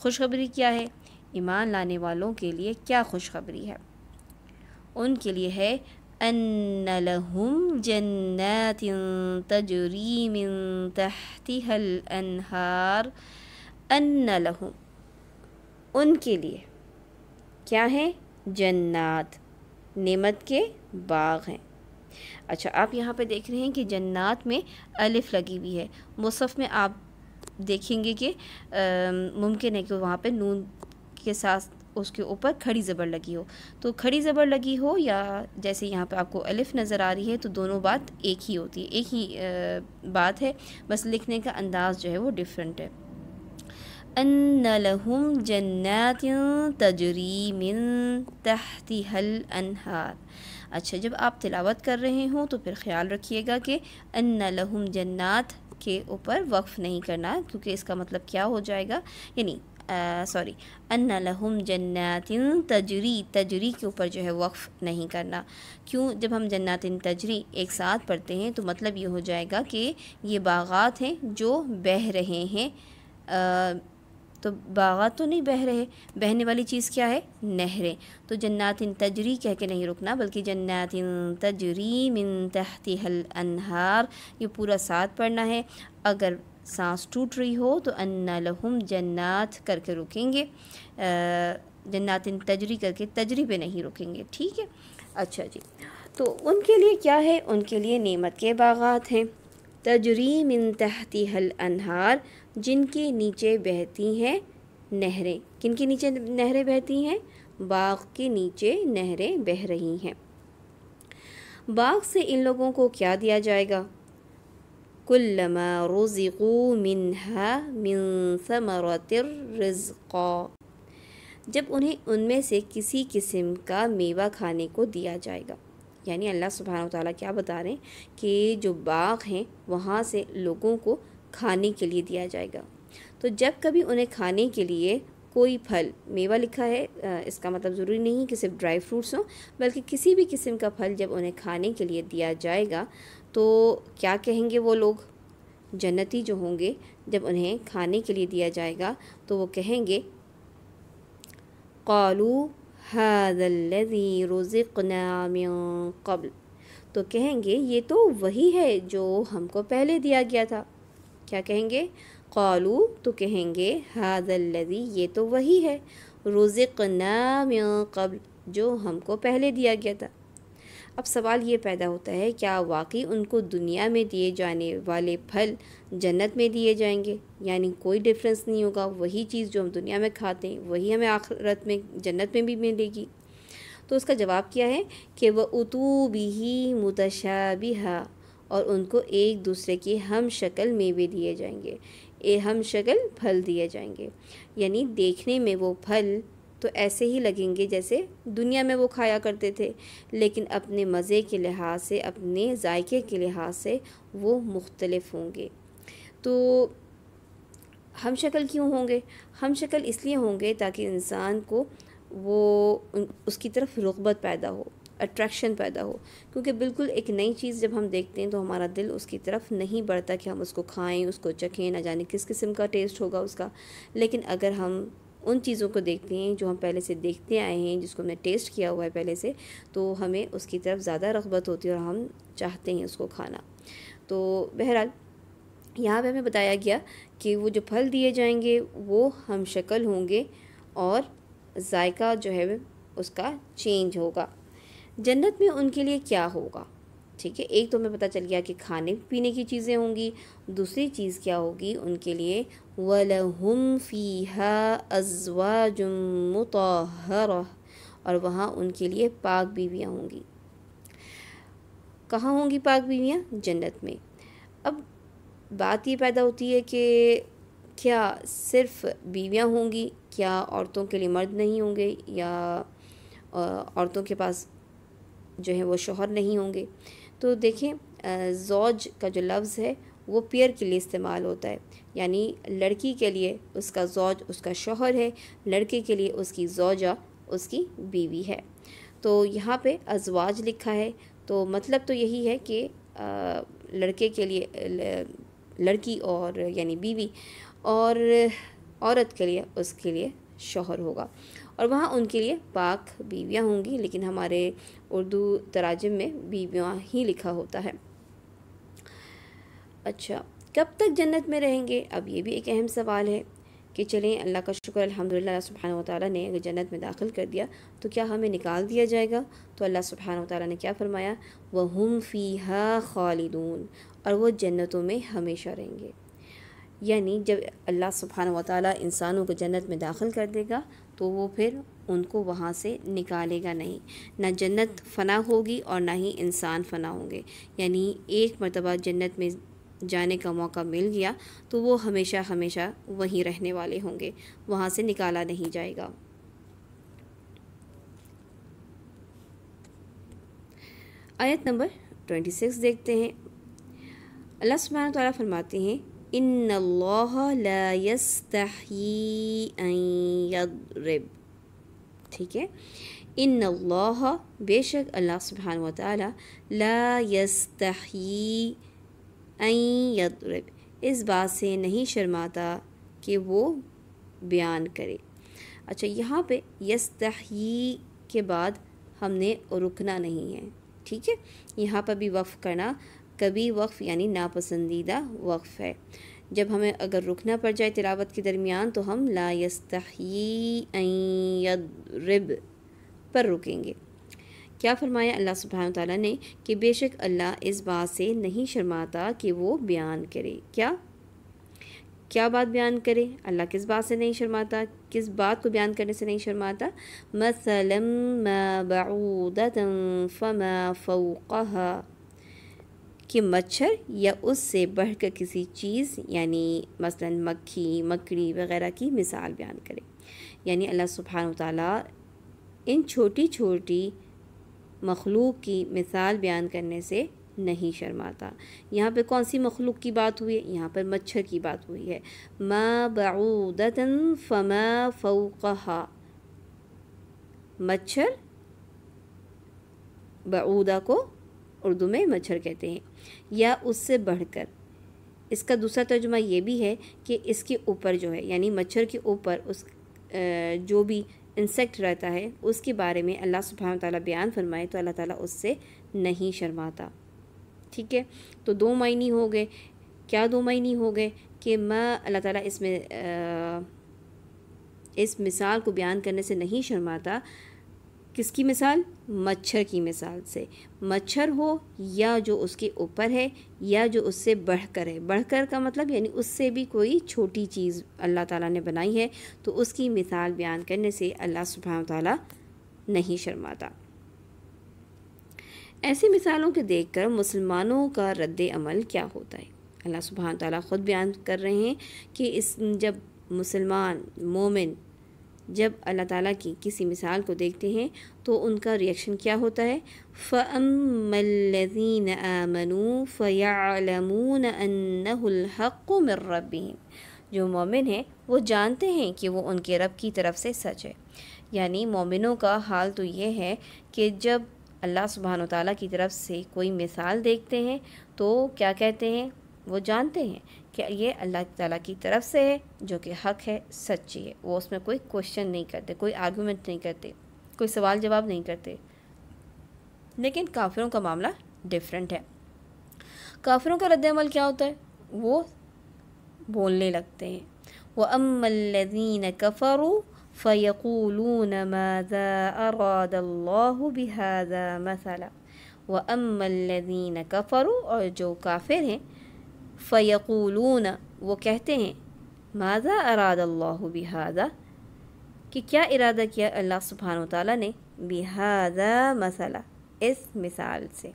خوشخبری کیا ہے؟ ایمان لانے والوں کے لیے کیا خوشخبری ہے؟ ان کے لیے ہے ان لہم جنات تجری من تحتها الانہار، ان لہم ان کے لیے کیا ہے؟ جنات، نعمت کے باغ ہیں۔ اچھا، آپ یہاں پہ دیکھ رہے ہیں کہ جنات میں الف لگی ہوئی ہے، مصحف میں آپ دیکھیں گے کہ ممکن ہے کہ وہاں پہ نون کے ساتھ اس کے اوپر کھڑی زبر لگی ہو، تو کھڑی زبر لگی ہو یا جیسے یہاں پہ آپ کو الف نظر آ رہی ہے، تو دونوں بات ایک ہی ہوتی ہے، ایک ہی بات ہے، بس لکھنے کا انداز جو ہے وہ ڈیفرنٹ ہے۔ ان لہم جنات تجری من تحتها الانہار۔ اچھا، جب آپ تلاوت کر رہے ہوں تو پھر خیال رکھیے گا کہ ان لہم جنات کے اوپر وقف نہیں کرنا، کیونکہ اس کا مطلب کیا ہو جائے گا، یعنی ان لہم جنات تجری، تجری کے اوپر جو ہے وقف نہیں کرنا۔ کیوں؟ جب ہم جنات تجری ایک ساتھ پڑھتے ہیں تو مطلب یہ ہو جائے گا کہ یہ باغات ہیں جو بہہ رہے ہیں، تو باغات تو نہیں بہہ رہے، بہنے والی چیز کیا ہے؟ نہریں۔ تو جنات تجری کہہ کے نہیں رکنا، بلکہ جنات تجری من تحتها الانہار، یہ پورا ساتھ پڑھنا ہے۔ اگر سانس ٹوٹ رہی ہو تو ان لہم جنات کر کے رکیں گے، جنات تجری کر کے تجری پہ نہیں رکیں گے، ٹھیک ہے؟ اچھا جی، تو ان کے لیے کیا ہے؟ ان کے لیے نعمت کے باغات ہیں، تجری من تحتها الانہار، جن کے نیچے بہتی ہیں نہریں۔ کن کے نیچے نہریں بہتی ہیں؟ باغ کے نیچے نہریں بہہ رہی ہیں۔ باغ سے ان لوگوں کو کیا دیا جائے گا؟ کلما رزقوا منها من ثمرۃ رزقا، جب انہیں ان میں سے کسی قسم کا میوہ کھانے کو دیا جائے گا۔ یعنی اللہ سبحانہ وتعالیٰ کیا بتا رہے ہیں کہ جو باغ ہیں وہاں سے لوگوں کو کھانے کے لیے دیا جائے گا۔ تو جب کبھی انہیں کھانے کے لیے کوئی پھل، میوہ لکھا ہے، اس کا مطلب ضروری نہیں کہ صرف ڈرائی فروٹس ہوں، بلکہ کسی بھی قسم کا پھل جب انہیں کھانے کے لیے دیا جائے گا تو کیا کہیں گے وہ لوگ؟ جنتی جو ہوں گے، جب انہیں کھانے کے لیے دیا جائے گا تو وہ کہیں گے قالوا هذا الذي رزقنا من قبل، تو کہیں گے یہ تو وہی ہے جو ہم کو پہلے دیا گیا تھا۔ کیا کہیں گے؟ قالوا، تو کہیں گے هذا الذي، یہ تو وہی ہے، رزقنا من قبل، جو ہم کو پہلے دیا گیا تھا۔ اب سوال یہ پیدا ہوتا ہے، کیا واقعی ان کو دنیا میں دیے جانے والے پھل جنت میں دیے جائیں گے؟ یعنی کوئی ڈفرینس نہیں ہوگا، وہی چیز جو ہم دنیا میں کھاتے ہیں وہی ہمیں آخرت میں جنت میں بھی ملے گی؟ تو اس کا جواب کیا ہے کہ وَأُتُوا بِهِ مُتَشَابِهًا، اور ان کو ایک دوسرے کی ہم شکل میوے دیے جائیں گے، ہم شکل پھل دیے جائیں گے۔ یعنی دیکھنے میں وہ پھل تو ایسے ہی لگیں گے جیسے دنیا میں وہ کھایا کرتے تھے، لیکن اپنے مزے کے لحاظ سے، اپنے ذائقے کے لحاظ سے وہ مختلف ہوں گے۔ تو ہم شکل کیوں ہوں گے؟ ہم شکل اس لیے ہوں گے تاکہ انسان کو وہ اس کی طرف رغبت پیدا ہو، اٹریکشن پیدا ہو، کیونکہ بالکل ایک نئی چیز جب ہم دیکھتے ہیں تو ہمارا دل اس کی طرف نہیں بڑھتا کہ ہم اس کو کھائیں، اس کو چکھیں، نہ جانے کس قسم کا ٹیسٹ ہوگا اس کا۔ لیکن اگر ہم ان چیزوں کو دیکھتے ہیں جو ہم پہلے سے دیکھتے آئے ہیں، جس کو ہم نے ٹیسٹ کیا ہوا ہے پہلے سے، تو ہمیں اس کی طرف زیادہ رغبت ہوتی ہے اور ہم چاہتے ہیں اس کو کھانا۔ تو بہرحال یہاں پہ ہمیں بتایا گیا کہ وہ جو پھل دیے جائیں گے وہ ہم شکل ہوں گے اور ذائقہ جو ہے اس کا چینج ہوگا۔ جنت میں ان کے لیے کیا ہوگا؟ ٹھیک ہے، ایک تو ہمیں پتہ چل گیا کہ کھانے پینے کی چیزیں ہوں گی، دوسری چیز کیا ہوگی ان کے لیے؟ وَلَهُمْ فِيهَا أَزْوَاجٌ مُطَهَّرَةٌ، اور وہاں ان کے لیے پاک بیویاں ہوں گی۔ کہاں ہوں گی پاک بیویاں؟ جنت میں۔ اب بات یہ پیدا ہوتی ہے کہ کیا صرف بیویاں ہوں گی؟ کیا عورتوں کے لیے مرد نہیں ہوں گے، یا عورتوں کے پاس جو ہے وہ شوہر نہیں ہوں گے؟ تو دیکھیں، زوج کا جو لفظ ہے وہ پیئر کے لیے استعمال ہوتا ہے، یعنی لڑکی کے لیے اس کا زوج اس کا شوہر ہے، لڑکے کے لیے اس کی زوجہ اس کی بیوی ہے۔ تو یہاں پہ ازواج لکھا ہے تو مطلب تو یہی ہے کہ لڑکے کے لیے لڑکی اور یعنی بیوی، اور عورت کے لیے اس کے لیے شوہر ہوگا، اور وہاں ان کے لیے پاک بیویاں ہوں گی، لیکن ہمارے اردو تراجم میں بیویاں ہی لکھا ہوتا ہے۔ اچھا، کب تک جنت میں رہیں گے؟ اب یہ بھی ایک اہم سوال ہے کہ چلیں اللہ کا شکر الحمدللہ اللہ سبحانہ وتعالیٰ نے اگر جنت میں داخل کر دیا تو کیا ہمیں نکال دیا جائے گا؟ تو اللہ سبحانہ وتعالیٰ نے کیا فرمایا؟ وَهُمْ فِيهَا خَالِدُونَ، اور وہ جنتوں میں ہمیشہ رہیں گے۔ یعنی جب اللہ سبحانہ وتعالیٰ انسانوں کو جنت میں داخل کر دے گا تو وہ پھر ان کو وہاں سے نکالے گا نہیں، نہ جنت فنا ہوگی اور نہ ہی انسان فنا ہوں گے۔ یعنی ایک مرتبہ جنت میں جانے کا موقع مل گیا تو وہ ہمیشہ ہمیشہ وہیں رہنے والے ہوں گے، وہاں سے نکالا نہیں جائے گا۔ آیت نمبر 26 دیکھتے ہیں۔ اللہ سبحانہ وتعالیٰ فرماتے ہیں ان اللہ لا یستحیی ان یضرب، ٹھیک ہے، ان اللہ بے شک اللہ سبحانہ وتعالیٰ لا یستحیی ان یضرب اس بات سے نہیں شرماتا کہ وہ بیان کرے۔ اچھا، یہاں پہ یستحیی کے بعد ہم نے رکنا نہیں ہے، ٹھیک ہے، یہاں پر بھی وقف کرنا، کبھی وقف یعنی ناپسندیدہ وقف ہے۔ جب ہمیں اگر رکنا پڑ جائے تلاوت کے درمیان تو ہم لا یستحیی ان یضرب پر رکیں گے۔ کیا فرمایا اللہ سبحانہ وتعالیٰ نے کہ بے شک اللہ اس بات سے نہیں شرماتا کہ وہ بیان کرے۔ کیا بات بیان کرے؟ اللہ کس بات سے نہیں شرماتا؟ کس بات کو بیان کرنے سے نہیں شرماتا؟ مثلا ما بعودۃ فما فوقها، کہ مچھر یا اس سے بڑھ کر کسی چیز یعنی مثلا مکھی مکڑی وغیرہ کی مثال بیان کرے۔ یعنی اللہ سبحانہ وتعالیٰ ان چھوٹی چھوٹی مخلوق کی مثال بیان کرنے سے نہیں شرماتا۔ یہاں پہ کون سی مخلوق کی بات ہوئی ہے؟ یہاں پر مچھر کی بات ہوئی ہے۔ ما بعودۃ فما فوقها، مچھر، بعودہ کو اردو میں مچھر کہتے ہیں، یا اس سے بڑھ کر۔ اس کا دوسرا ترجمہ یہ بھی ہے کہ اس کے اوپر جو ہے، یعنی مچھر کے اوپر اس جو بھی انسیکٹ رہتا ہے اس کے بارے میں اللہ سبحانہ تعالیٰ بیان فرمائے تو اللہ تعالیٰ اس سے نہیں شرماتا، ٹھیک ہے۔ تو دو معنی ہو گئے۔ کیا دو معنی ہو گئے؟ کہ اللہ تعالیٰ اس میں اس مثال کو بیان کرنے سے نہیں شرماتا۔ کس کی مثال؟ مچھر کی مثال سے، مچھر ہو یا جو اس کے اوپر ہے یا جو اس سے بڑھ کر ہے۔ بڑھ کر کا مطلب یعنی اس سے بھی کوئی چھوٹی چیز اللہ تعالیٰ نے بنائی ہے تو اس کی مثال بیان کرنے سے اللہ سبحانہ تعالیٰ نہیں شرماتا۔ ایسی مثالوں کے دیکھ کر مسلمانوں کا رد عمل کیا ہوتا ہے؟ اللہ سبحانہ تعالیٰ خود بیان کر رہے ہیں کہ جب مسلمان مومن جب اللہ تعالیٰ کی کسی مثال کو دیکھتے ہیں تو ان کا ریئیکشن کیا ہوتا ہے؟ فَأَمَّا الَّذِينَ آمَنُوا فَيَعْلَمُونَ أَنَّهُ الْحَقُّ مِنْ رَبِّهِمْ، جو مومن ہیں وہ جانتے ہیں کہ وہ ان کے رب کی طرف سے سچ ہے۔ یعنی مومنوں کا حال تو یہ ہے کہ جب اللہ سبحانہ وتعالیٰ کی طرف سے کوئی مثال دیکھتے ہیں تو کیا کہتے ہیں؟ وہ جانتے ہیں کہ یہ اللہ تعالیٰ کی طرف سے ہے جو کہ حق ہے، سچی ہے۔ وہ اس میں کوئی کوشچن نہیں کرتے، کوئی آرگومنٹ نہیں کرتے، کوئی سوال جواب نہیں کرتے۔ لیکن کافروں کا معاملہ ڈیفرنٹ ہے۔ کافروں کا رد عمل کیا ہوتا ہے؟ وہ بولنے لگتے ہیں وَأَمَّا الَّذِينَ كَفَرُوا فَيَقُولُونَ مَاذَا أَرَادَ اللَّهُ بِهَذَا مَثَلًا، وَأَمَّا الَّذِينَ كَفَرُوا، اور جو کافر ہیں، فَيَقُولُونَ وہ کہتے ہیں، مَاذَا أَرَادَ اللَّهُ بِهَذَا کہ کیا ارادہ کیا اللہ سبحانہ وتعالیٰ نے، بِهَذَا مَثَلًا اس مثال سے۔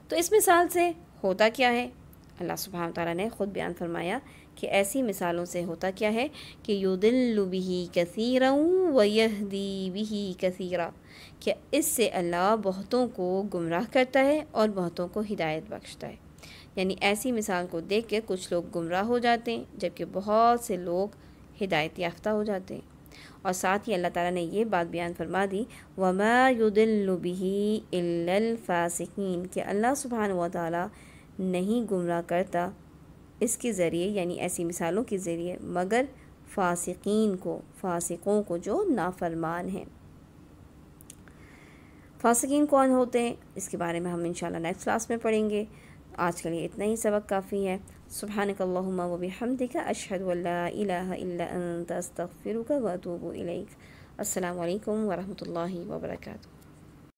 تو اس مثال سے ہوتا کیا ہے؟ اللہ سبحانہ وتعالیٰ نے خود بیان فرمایا کہ ایسی مثالوں سے ہوتا کیا ہے کہ یُضِلُّ بِهِ كَثِيرًا وَيَهْدِي بِهِ كَثِيرًا، کہ اس سے اللہ بہتوں کو گمراہ کرتا ہے اور بہتوں کو ہدایت بخشتا ہے۔ یعنی ایسی مثال کو دیکھ کے کچھ لوگ گمراہ ہو جاتے ہیں جبکہ بہت سے لوگ ہدایت یافتہ ہو جاتے ہیں۔ اور ساتھ ہی اللہ تعالیٰ نے یہ بات بیان فرما دی وَمَا يُضِلُّ بِهِ إِلَّا الْفَاسِقِينَ، کہ اللہ سبحانہ وتعالیٰ نہیں گمراہ کرتا اس کے ذریعے یعنی ایسی مثالوں کے ذریعے مگر فاسقوں کو جو نافرمان ہیں۔ فاسقین کون ہوتے ہیں اس کے بارے میں ہم انشاءاللہ نیکسٹ کلاس میں پڑھیں گے۔ آج کے لیے اتنا ہی سبق کافی ہے۔ سبحانک اللہم و بحمدک، اشہد ان لا الہ الا انت، استغفرک و اتوب الیک۔ السلام علیکم ورحمۃ اللہ وبرکاتہ۔